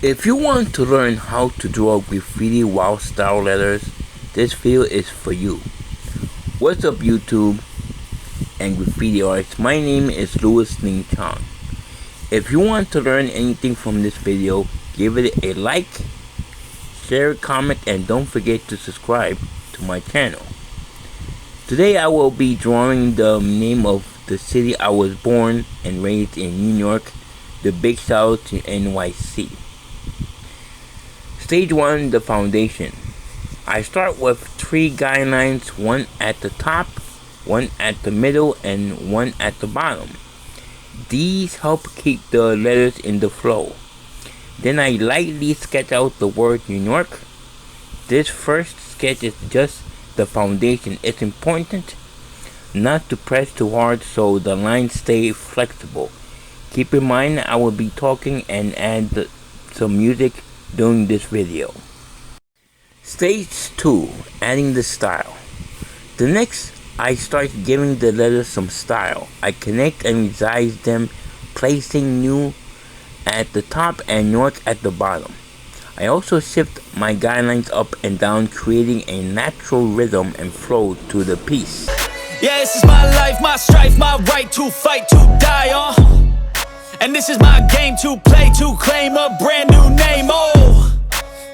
If you want to learn how to draw graffiti Wildstyle letters, this video is for you. What's up YouTube and graffiti artists? My name is Louis Ning Chong. If you want to learn anything from this video, give it a like, share, comment, and don't forget to subscribe to my channel. Today I will be drawing the name of the city I was born and raised in, New York, the big shout to NYC. Stage 1, the foundation. I start with 3 guidelines, one at the top, one at the middle, and one at the bottom. These help keep the letters in the flow. Then I lightly sketch out the word New York. This first sketch is just the foundation. It's important not to press too hard so the lines stay flexible. Keep in mind I will be talking and add some music during this video. Stage 2, adding the style. The next, I start giving the letters some style. I connect and resize them, placing New at the top and York at the bottom. I also shift my guidelines up and down, creating a natural rhythm and flow to the piece. Yeah, this is my life, my strife, my right to fight, to die on. And this is my game to play, to claim a brand new name, oh.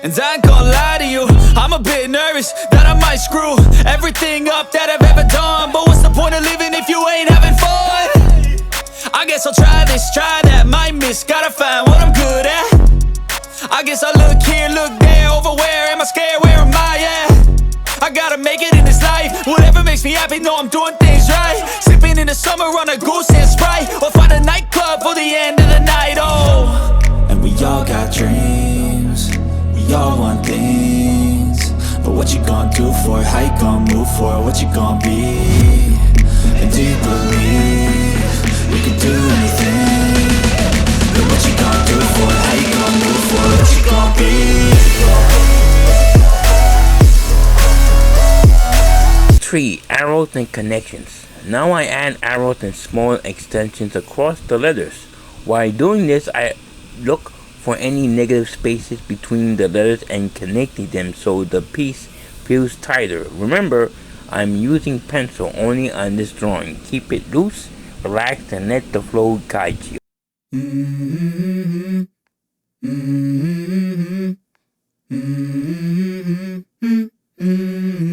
And I ain't gonna lie to you, I'm a bit nervous that I might screw everything up that I've ever done. But what's the point of living if you ain't having fun? I guess I'll try this, try that, might miss, gotta find what I'm good at. I guess I look here, look there, over where am I scared, where am I at? I gotta make it in this life, whatever makes me happy, know I'm doing things right. Sipping in the summer on a goose and Sprite, or find a nightclub for the end of the night, oh. And we all got dreams, we all want things, but what you gonna do for it, how you gonna move for it, what you gonna be? And do you believe you can do anything? But what you gonna do for it, how you gonna move for it, what you gonna be? 3. Arrows and connections. Now I add arrows and small extensions across the letters. While doing this, I look for any negative spaces between the letters and connecting them so the piece feels tighter. Remember, I'm using pencil only on this drawing. Keep it loose, relaxed, and let the flow guide you.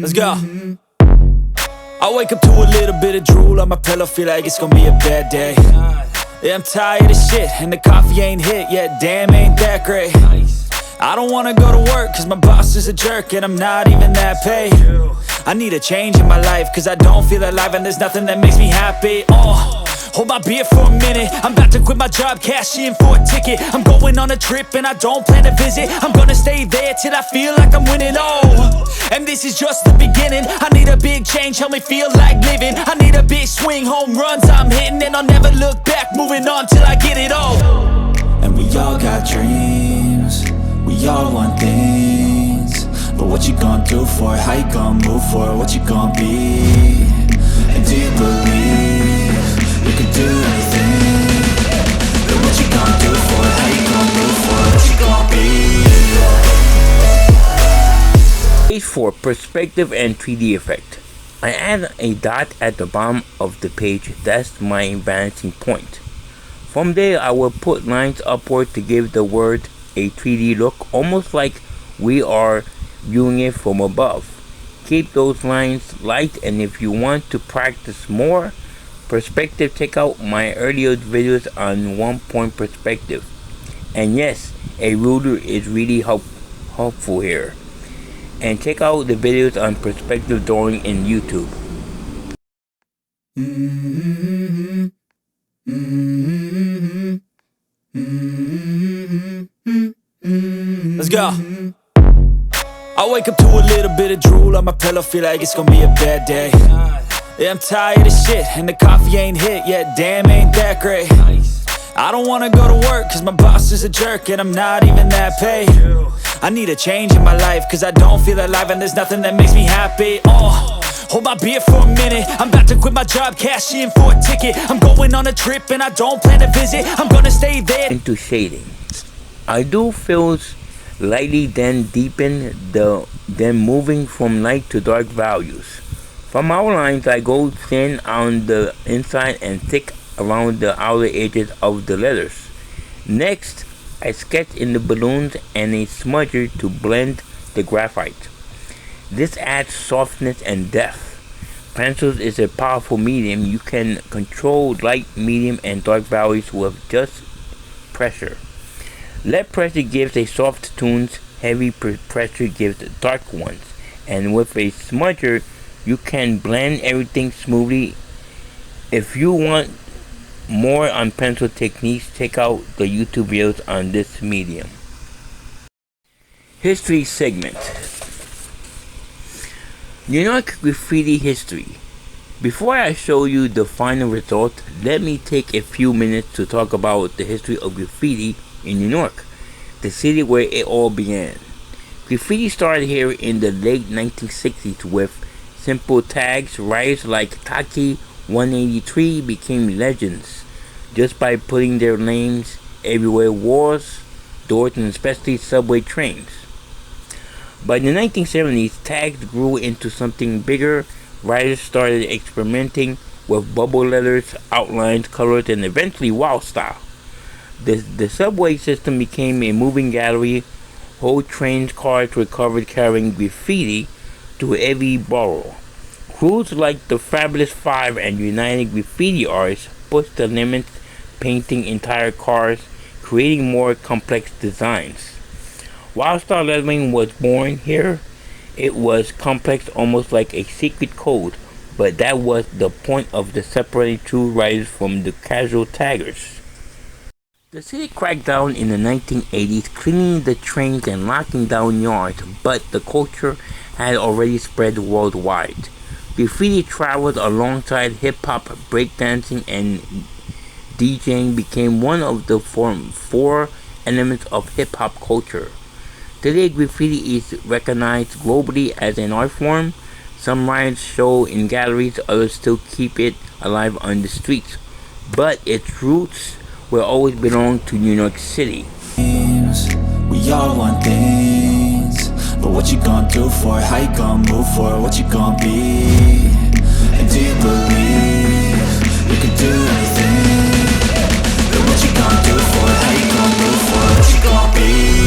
Let's go. I wake up to a little bit of drool on my pillow, feel like it's gonna be a bad day. Yeah, I'm tired of shit, and the coffee ain't hit yet, damn ain't that great. I don't wanna go to work, cause my boss is a jerk, and I'm not even that paid. I need a change in my life, cause I don't feel alive, and there's nothing that makes me happy. Hold my beer for a minute, I'm about to quit my job, cash in for a ticket. I'm going on a trip and I don't plan to visit. I'm gonna stay there till I feel like I'm winning, oh. And this is just the beginning, I need a big change, help me feel like living. I need a big swing, home runs I'm hitting, and I'll never look back, moving on till I get it all. And we all got dreams, we all want things, but what you gonna do for it, how you gonna move for it, what you gonna be? And do you believe you can do anything? But what you gonna do for it? How you gonna move for it? What you gonna be? Stage 4, perspective and 3D effect. I add a dot at the bottom of the page. That's my vanishing point. From there, I will put lines upward to give the word a 3D look, almost like we are viewing it from above. Keep those lines light, and if you want to practice more perspective, check out my earlier videos on 1-point perspective. And yes, a ruler is really helpful here. And check out the videos on perspective drawing in YouTube. Let's go. I wake up to a little bit of drool on my pillow, feel like it's gonna be a bad day. Yeah, I'm tired of shit, and the coffee ain't hit yet, damn ain't that great. I don't wanna go to work, cause my boss is a jerk, and I'm not even that paid. I need a change in my life, cause I don't feel alive, and there's nothing that makes me happy. Hold my beer for a minute, I'm about to quit my job, cash in for a ticket. I'm going on a trip and I don't plan to visit, I'm gonna stay there. Into shading. I do feels lightly then deepen then moving from light to dark values. From outlines I go thin on the inside and thick around the outer edges of the letters. Next, I sketch in the balloons and a smudger to blend the graphite. This adds softness and depth. Pencils is a powerful medium. You can control light, medium, and dark values with just pressure. Light pressure gives a soft tones, heavy pressure gives dark ones. And with a smudger, you can blend everything smoothly. If you want more on pencil techniques, check out the YouTube videos on this medium. History segment. New York graffiti history. Before I show you the final result, let me take a few minutes to talk about the history of graffiti in New York, the city where it all began. Graffiti started here in the late 1960s with simple tags. Writers like Taki 183 became legends just by putting their names everywhere: walls, doors, and especially subway trains. By the 1970s, tags grew into something bigger. Writers started experimenting with bubble letters, outlines, colors, and eventually Wildstyle. The subway system became a moving gallery. Whole trains, cars were covered carrying graffiti to every borough. Crews like the Fabulous Five and United Graffiti Artists pushed the limits, painting entire cars, creating more complex designs. Wildstyle lettering was born here. It was complex, almost like a secret code, but that was the point of the separating true writers from the casual taggers. The city cracked down in the 1980s, cleaning the trains and locking down yards, but the culture had already spread worldwide. Graffiti traveled alongside hip-hop, breakdancing, and DJing became one of the four elements of hip-hop culture. Today, graffiti is recognized globally as an art form. Some writers show in galleries, others still keep it alive on the streets. But its roots will always belong to New York City. We all want things, but what you gonna do for it? How you gonna move for it? What you gonna be? And do you believe you can do anything? But what you gonna do for it? How you gonna move for it? What you gonna be?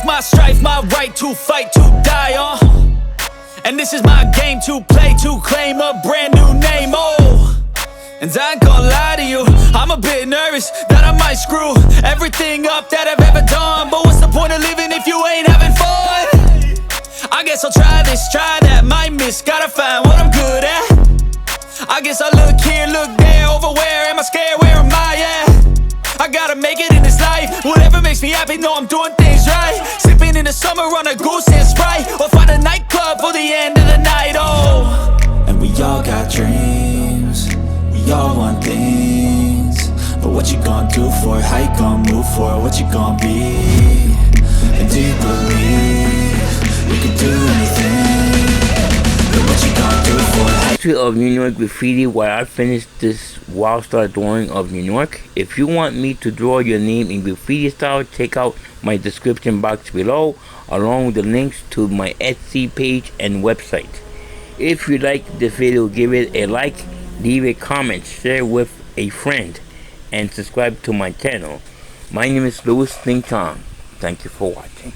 My strife, my right to fight, to die on. And this is my game to play, to claim a brand new name, oh. And I ain't gonna lie to you, I'm a bit nervous that I might screw everything up that I've ever done. But what's the point of living if you ain't having fun? I guess I'll try this, try that, might miss, gotta find what I'm good at. I guess I look here, look there, over where am I scared, where am I at? I gotta make it in this life. Whatever makes me happy, know I'm doing things right. Sipping in the summer on a goose and Sprite, or find a nightclub for the end of the night, oh. And we all got dreams, we all want things, but what you gonna do for it? How you gonna move for it? What you gonna be? And do you believe you can do anything? But what you gonna do for it? History of New York graffiti while I finish this Wildstyle drawing of New York. If you want me to draw your name in graffiti style, check out my description box below, along with the links to my Etsy page and website. If you like this video, give it a like, leave a comment, share with a friend, and subscribe to my channel. My name is Louis Ling Tong. Thank you for watching.